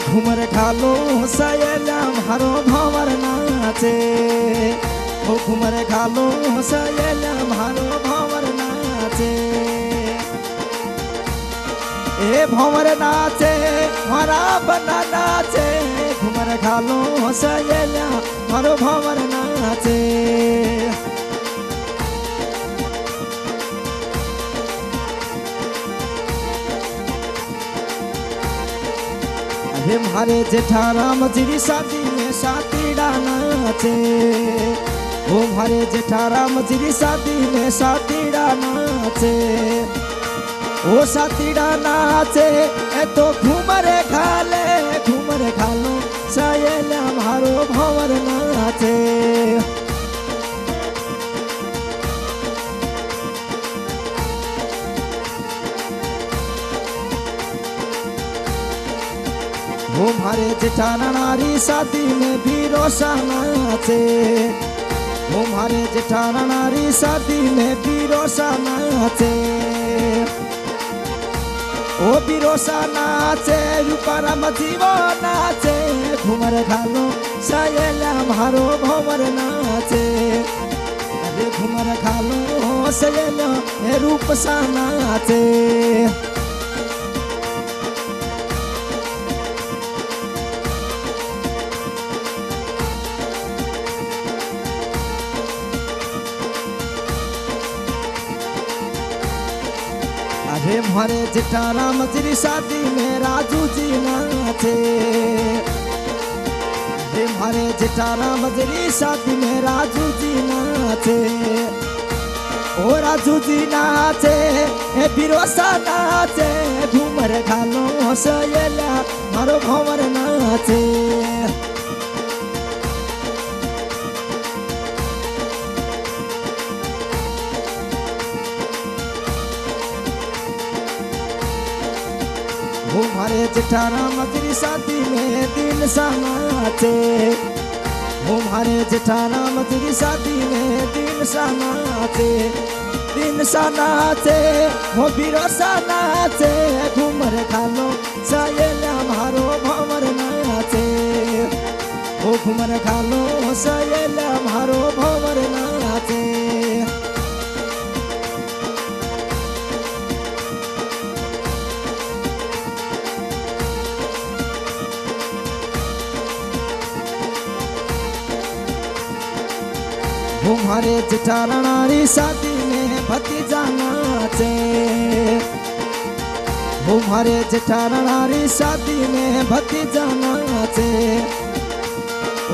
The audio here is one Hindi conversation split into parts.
घूमर घालो सयला मारो भंवर नाचे ओ घूमर घालो सयला मारो भंवर नाचे ए भंवर नाचे मारा बना नाचे घूमर घालो सयला मारो भंवर नाचे मारे जेठाराम जी शादी में सातीड़ा नाचे ओ मारे जेठाराम जी शादी में सातीड़ा नाचे ओ सातीड़ा नाचे ए तो घूमर घालो सयला मारो भंवर नाचे वो मारे जेठाना नारी शादी में भी रोसा नाचे वो मारे जेठाना नारी शादी में भी रोसा नाचे ओ भी रोसा नाचे रूपाराम जीवो नाचे घूमर घालो सयला मारो भंवर नाचे अरे घूमर घालो सयला रूप सा नाचे अरे मारे जेठाराम जी शादी में राजू जी नाचे अरे मारे जेठाराम जी शादी में राजू जी नाचे ओ राजू जी नाचे ए बिरोसा नाचे घूमर घालो सयला मारो भंवर नाचे वो मारे जेठाराम जी शादी में दिन सा नाचे वो मारे जेठाराम जी शादी में दिन सा नाचे वो बिरोसा नाचे घूमर घालो सयला मारो भंवर नाचे वो घूमर घालो सयला मारो भंवर नाचे वो मारे जेठाना नारी शादी में भतीजा नाचे वो मारे जेठाना नारी शादी में भतीजा नाचे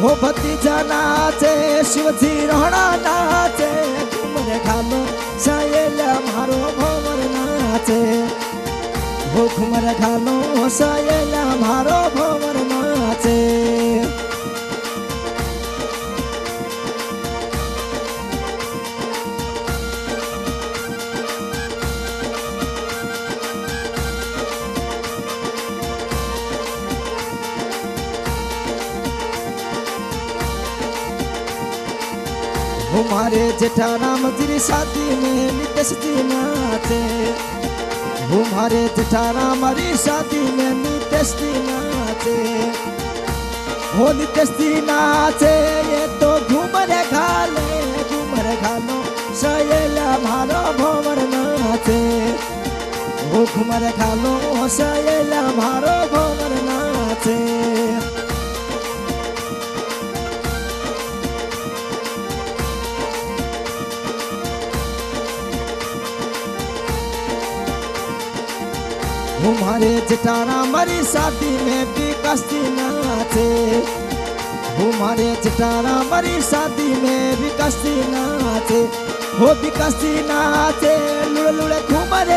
वो भतीजा नाचे शिवजी रोहना नाचे घूमर घालो सयला मारो भंवर नाचे वो घूमर घालो सयला मारो भंवर नाचे वो मारे जेठाराम जी शादी में नितेश जी नाचे वो मारे जेठाराम जी शादी में नितेश जी नाचे वो नितेश जी नाचे ये तो घूमर घालो सयला मारो भंवर नाचे वो घूमर घालो सयला मारो भंवर नाचे वो मारे जेठाराम जी शादी में विकास जी नाचे वो मारे जेठाराम जी शादी में विकास जी नाचे वो विकास जी नाचे लुड़े लुड़े घूमर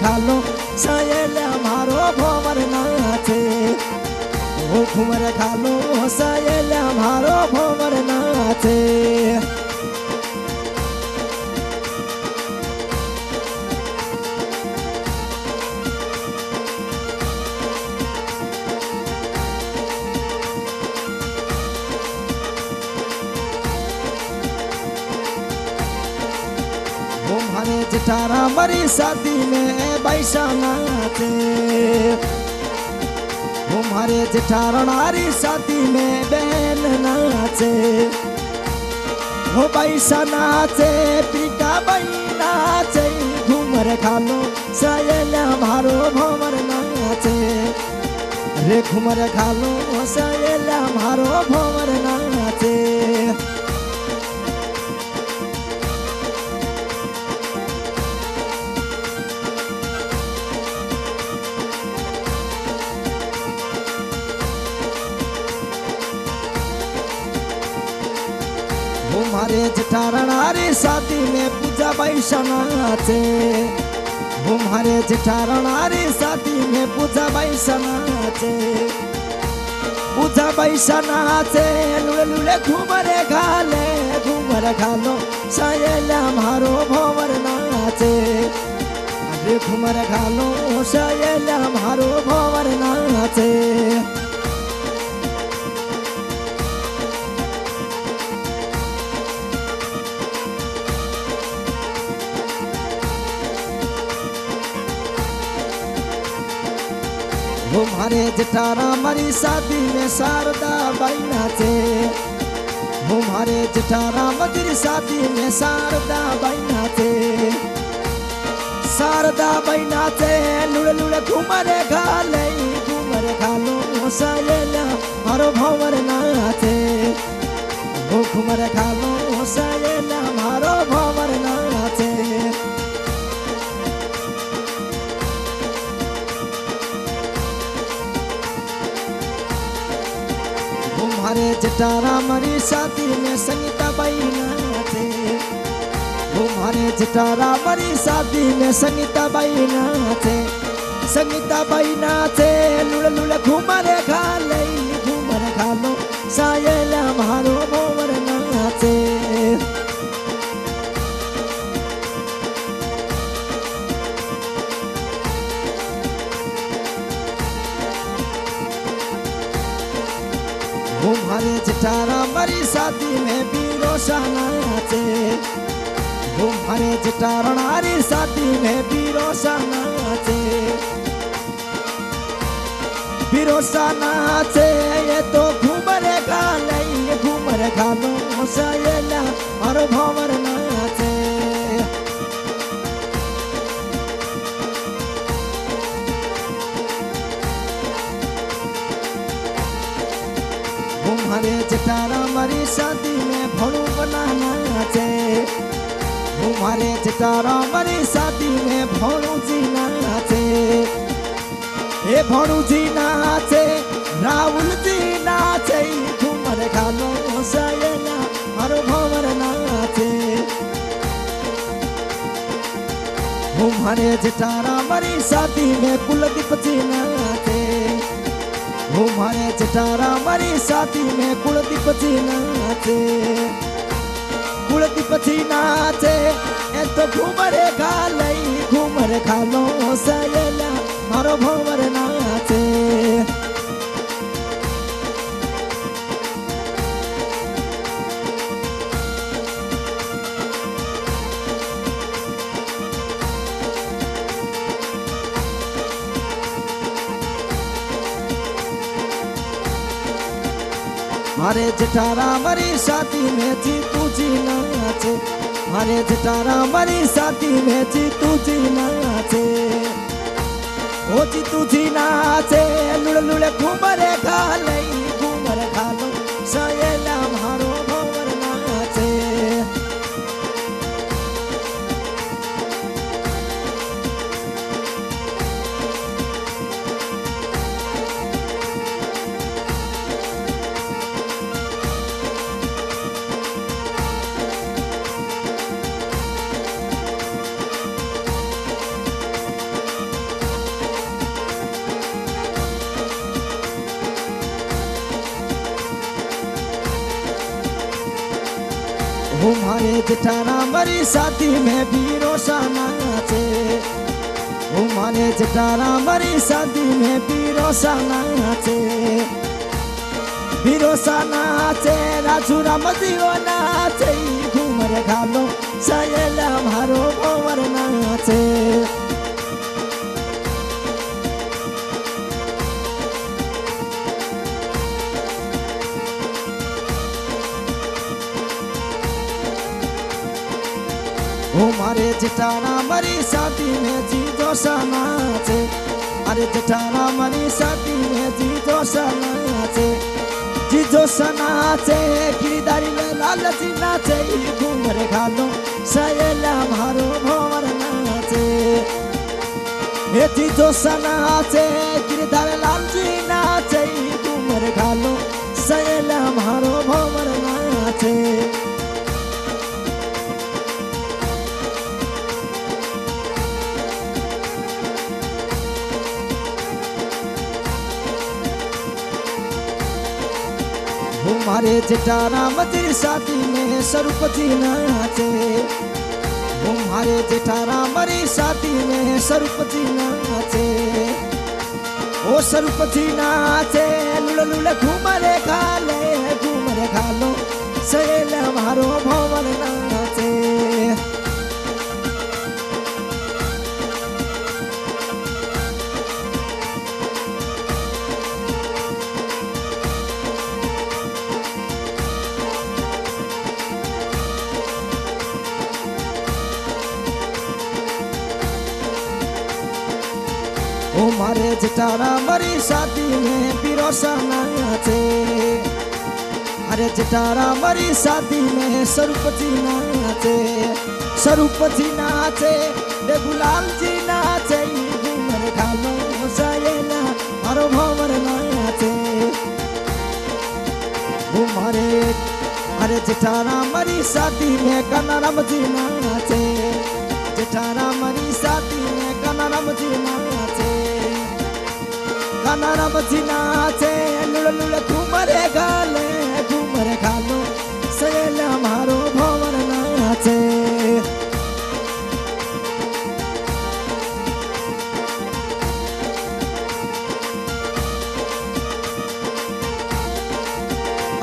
घालो सयला मारो भंवर नाचे वो घूमर घालो सयला मारो भंवर नाचे तुम्हारे जेठाराम जी शादी में बैसा नाचे हमारे जेठारनारी शादी में बहन नाचे, हो पैसा नाचे, पिका बई नाचे, घूमर खालो सहेला मारो भंवर नाचे, रे घूमर खालो सहेला मारो भंवर नाचे। हमारे जेठारनारी शादी में पूजा बैसा नाचे, हमारे जेठारनारी शादी में पूजा बैसा नाचे, पूजा बैसा नाचे, लुले लुले घूमरे घाले, घूमर घालो सहेला मारो भंवर नाचे, अरे घूमर घालो सहेला मारो भंवर नाचे। हमारे जेठारामरी शादी में शारदा बाई नाचे, हमारे जेठारामरी शादी में शारदा बाई नाचे, शारदा बाई नाचे, लुड़े लुड़े घूमरे घाले, घूमरे घालो सहेला मारो भंवर नाचे, वो घूमरे घालो सहेला मारो भंवर नाचे। हमारे जेठारामरी शादी में संगीता बाई नाचे, हमारे जेठारामरी शादी में संगीता बाई नाचे, संगीता बाई नाचे, लुड़े लुड़े घूमरे घाले, घूमरे घालो सहेला मारो भंवर नाचे। हमारे जेठारामरी शादी में बीरोसा नाचे, हमारे जेठारनारी शादी में बीरोसा नाचे, बीरोसा नाचे, ये तो घूमरे घाले, घूमरे घालो सहेला मारो भंवर नाचे। हमारे जेठारामरी शादी में भणु बना नाचे, हमारे जेठारामरी शादी में भणु जी नाचे, ए भणु जी नाचे, राहुल जी नाचे, घूमर घालो सहेला मारो भंवर नाचे। हमारे जेठारामरी शादी में कुलदीप जी नाचे, हमारे जेठारामरी शादी में कुलदीप जी नाचे, कुलदीप जी नाचे, ए तो घूमरे घाले, घूमरे घालो सहेला मारो भंवर नाचे। हमारे जेठारामरी शादी में जीतू जी नाचे, हमारे जेठारामरी शादी में जीतू जी नाचे, ओ जीतू जी नाचे, लुड़े लुड़े घूमरे घाले, घूमरे घालो सहेला मारो भंवर नाचे। हमारे जेठारामरी शादी में बीरोसा नाचे, हमारे जेठारामरी शादी में बीरोसा नाचे, बीरोसा नाचे, राजू रामजीओ नाचे, घूमर घालो सहेला मारो भंवर नाचे। ओ मारे जटारा मरी शादी में जी जोशा नाचे। अरे जटारा मरी शादी में जी जोशा नाचे। जी जोशा नाचे गिरधारी लाल जी नाचे घूमर घालो सहेला मारो भंवर नाचे। हे जी जोशा नाचे गिरधारी लाल जी नाचे घूमर घालो सहेला मारो भंवर नाचे। हमारे जटारा मरी शादी में स्वरूप जी नाचे। हमारे जटारा मरी शादी में स्वरूप जी नाचे। ओ स्वरूप जी नाचे लुल लुल घूमरे घालो सहेला मारो भंवर नाचे। ओ मारे जटारा मरी शादी में पिरोसा नाचे। अरे जटारा मरी शादी में स्वरूप जी नाचे। स्वरूप जी नाचे रे गुलाल जी नाचे घूमर घालो सहेला मारो भंवर नाचे। ओ मारे अरे जटारा मरी शादी में कनाराम जी नाचे। जटारा मरी शादी में कनाराम जी नाचे। कनाराम जी नाचे लुल लुल घूमरे घालो सहेला मारो भंवर नाचे।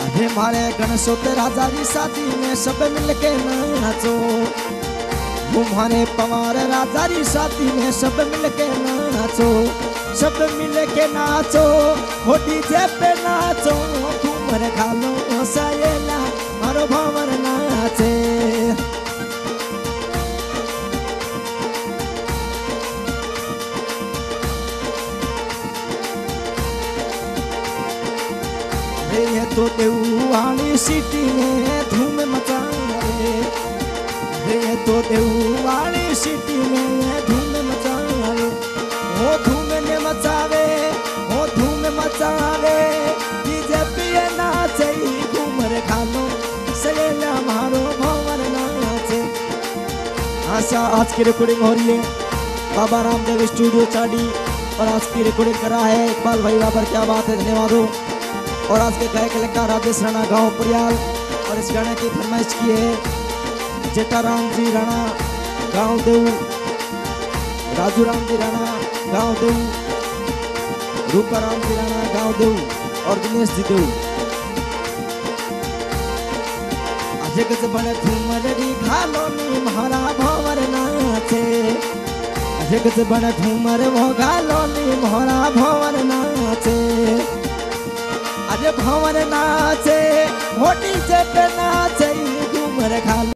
अरे मारे गणेशोत्तर राजा की शादी में सब मिलके नाचो। तुम्हारे पवार राजा की शादी में सब मिलके नाचो। सब मिलके नाचो हो डीजे पे नाचो घूमर घालो सहेला मारो भंवर नाचे। ये तो देवानी सिटी में धूम मचा रे। ये तो देवानी सिटी में धूम मचा रे। ओ धूम ने मचावे ओ धूम मचावे डीजे पे नाचे घूमर घालो सहेला मारो भंवर नाचे। आशा आज की रिकॉर्डिंग हो रही है बाबा रामदेव स्टूडियो चाडी और आज की रिकॉर्डिंग करा है इकबाल भाई बाबर। क्या बात है, धन्यवाद हो। और आज के गायक कलाकार राजेश राणा गाँव परियाल और इस गाने की फरमाइश की है जेठाराम जी राणा गाँव देव, राजू राम जी राणा गाँव देव, रूपाराम जी राणा गाँव देव और दिनेश जी देव। अजगज बड़े घूमरी घालो नी मारा भंवर नाचे। अजगज बड़े घूमर वो घालो नी मारा भंवर नाचे। अरे भंवर नाचे होटी पे नाचे घूमर घालो।